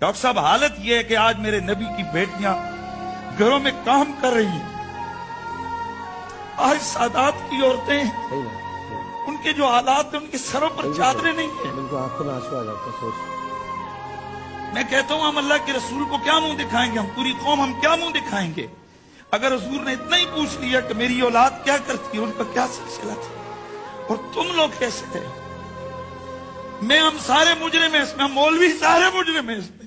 Doctor साहब हालत यह है कि आज मेरे नबी की बेटियां घरों में काम कर रही हैं। आज सादात की औरतें, उनके जो हालात हैं, उनके सरों पर चादरें नहीं है। बिल्कुल आंखों में आंसू आ जाते हैं सोच। मैं कहता हूं हम अल्लाह के रसूल को क्या मुंह दिखाएंगे, हम पूरी कौम हम क्या मुंह दिखाएंगे। अगर हुजूर ने इतना ही पूछ लिया कि मेरी औलाद क्या करती है, उनका क्या सिलसिला था, और तुम लोग कैसे थे। मैं हम सारे मुजरिम हैं इसमें, हम मौलवी सारे मुजरिम हैं इसमें।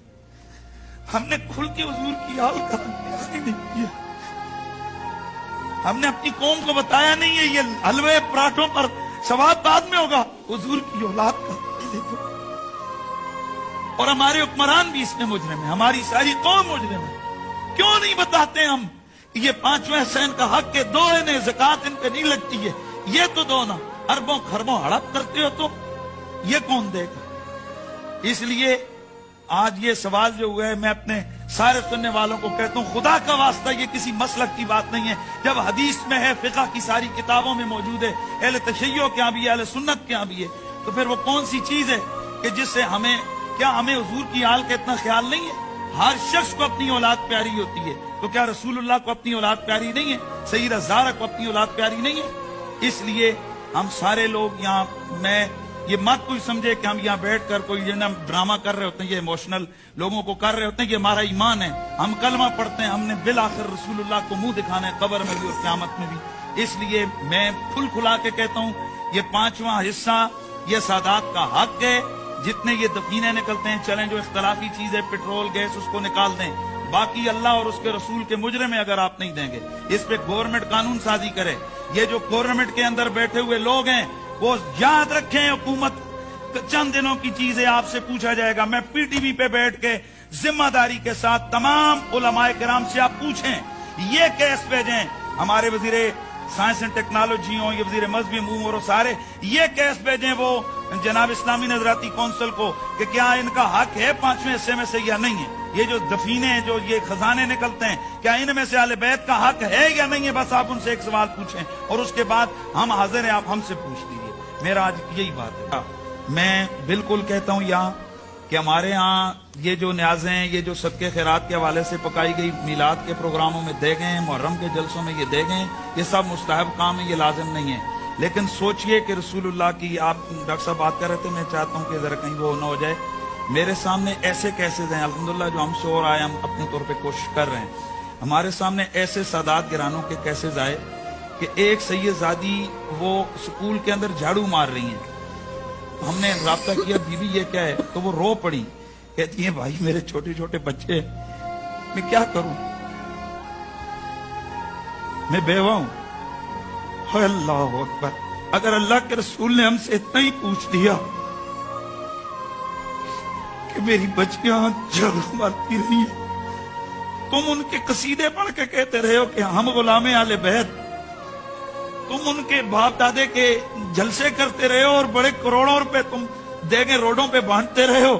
हमने खुल के हुजूर की हाल का नहीं किया, हमने अपनी कौम को बताया नहीं है ये हलवे पराठों पर सवाब बाद में होगा, हुजूर की औलाद का देखो। और हमारे हुक्मरान भी इसमें मुजरिम है, हमारी सारी कौम मुजरिम है। क्यों नहीं बताते हम ये पांचवें हुसैन का हक के दो है, ज़कात इन पे नहीं लगती है, ये तो दो ना। अरबों खरबों हड़प करते हो तो ये कौन देगा। इसलिए आज ये सवाल जो हुआ है, मैं अपने सारे सुनने वालों को कहता हूं, खुदा का वास्ता ये किसी मसलक की बात नहीं है। जब हदीस में है, फिक़ह की सारी किताबों में मौजूद है, अहले तशय्यो के यहाँ भी है, अहले सुन्नत के यहाँ भी है, तो फिर वो कौन सी चीज है कि जिससे हमें, क्या हमें हुजूर की हाल का इतना ख्याल नहीं है। हर शख्स को अपनी औलाद प्यारी होती है, तो क्या रसूलुल्लाह को अपनी औलाद प्यारी नहीं है, सैयदा ज़हरा को अपनी औलाद प्यारी नहीं है। इसलिए हम सारे लोग यहाँ, मैं ये मत कोई समझे कि हम यहाँ बैठकर कोई ये ना ड्रामा कर रहे होते हैं, ये इमोशनल लोगों को कर रहे होते हैं, ये हमारा ईमान है। हम कलमा पढ़ते हैं, हमने बिल आखिर रसूलुल्लाह को मुंह दिखाना है, कब्र में भी और क़यामत में भी। इसलिए मैं खुल खुला के कहता हूँ, ये पांचवा हिस्सा ये सादात का हक है। जितने ये दफीने निकलते हैं, चलें जो इख्तलाफी चीज है, पेट्रोल गैस, उसको निकाल दें। बाकी अल्लाह और उसके रसूल के मुजरे में अगर आप नहीं देंगे, इस पे गवर्नमेंट कानून साजी करे। ये जो गवर्नमेंट के अंदर बैठे हुए लोग हैं, वो याद रखें, हुकूमत चंद दिनों की चीज है, आपसे पूछा जाएगा। मैं पीटीवी पे बैठ के जिम्मेदारी के साथ तमाम उलमाए किराम से आप पूछें, ये केस भेजें हमारे वजीरे साइंस एंड टेक्नोलॉजी हो, ये वजीरे मजहबी अमूर, सारे ये केस भेजें वो जनाब इस्लामी नजराती कौंसिल को कि क्या इनका हक है पांचवें हिस्से में से या नहीं है। ये जो दफीने, जो ये खजाने निकलते हैं, क्या इनमें से अहले बैत का हक है या नहीं है। बस आप उनसे एक सवाल पूछें और उसके बाद हम हाजिर हैं, आप हमसे पूछ लीजिए। मेरा आज यही बात है। मैं बिल्कुल कहता हूँ यहाँ कि हमारे यहाँ ये जो न्याज़ें हैं, ये जो सदके खैरात के हवाले से पकाई गई मीलाद के प्रोग्रामों में दे गए, मुहर्रम के जलसों में ये दे गए, ये सब मुस्तहब काम है, ये लाजिम नहीं है। लेकिन सोचिए कि रसूलुल्लाह की, आप डॉक्टर साहब बात कर रहे थे, मैं चाहता हूँ कि जरा कहीं वो न हो जाए। मेरे सामने ऐसे केसेज हैं अल्हम्दुलिल्लाह जो हमसे और आए, हम अपने तौर पे कोशिश कर रहे हैं। हमारे सामने ऐसे सादात गिरानों के केसेज आए कि एक सैयदादी वो स्कूल के अंदर झाड़ू मार रही हैं। हमने राब्ता किया, बीबी ये क्या है, तो वो रो पड़ी। कहती है भाई मेरे छोटे छोटे बच्चे, मैं क्या करूं, मैं बेवा हूं। अल्लाह अकबर, अगर अल्लाह के रसूल ने हमसे इतना ही पूछ लिया कि मेरी बच्चियां जग मारती रही है, तुम उनके कसीदे पढ़ के कहते रहे हो कि हम गुलामे आले बैत, तुम उनके बाप दादे के जलसे करते रहे हो और बड़े करोड़ों रुपए तुम देगे रोडों पे बांटते रहे हो,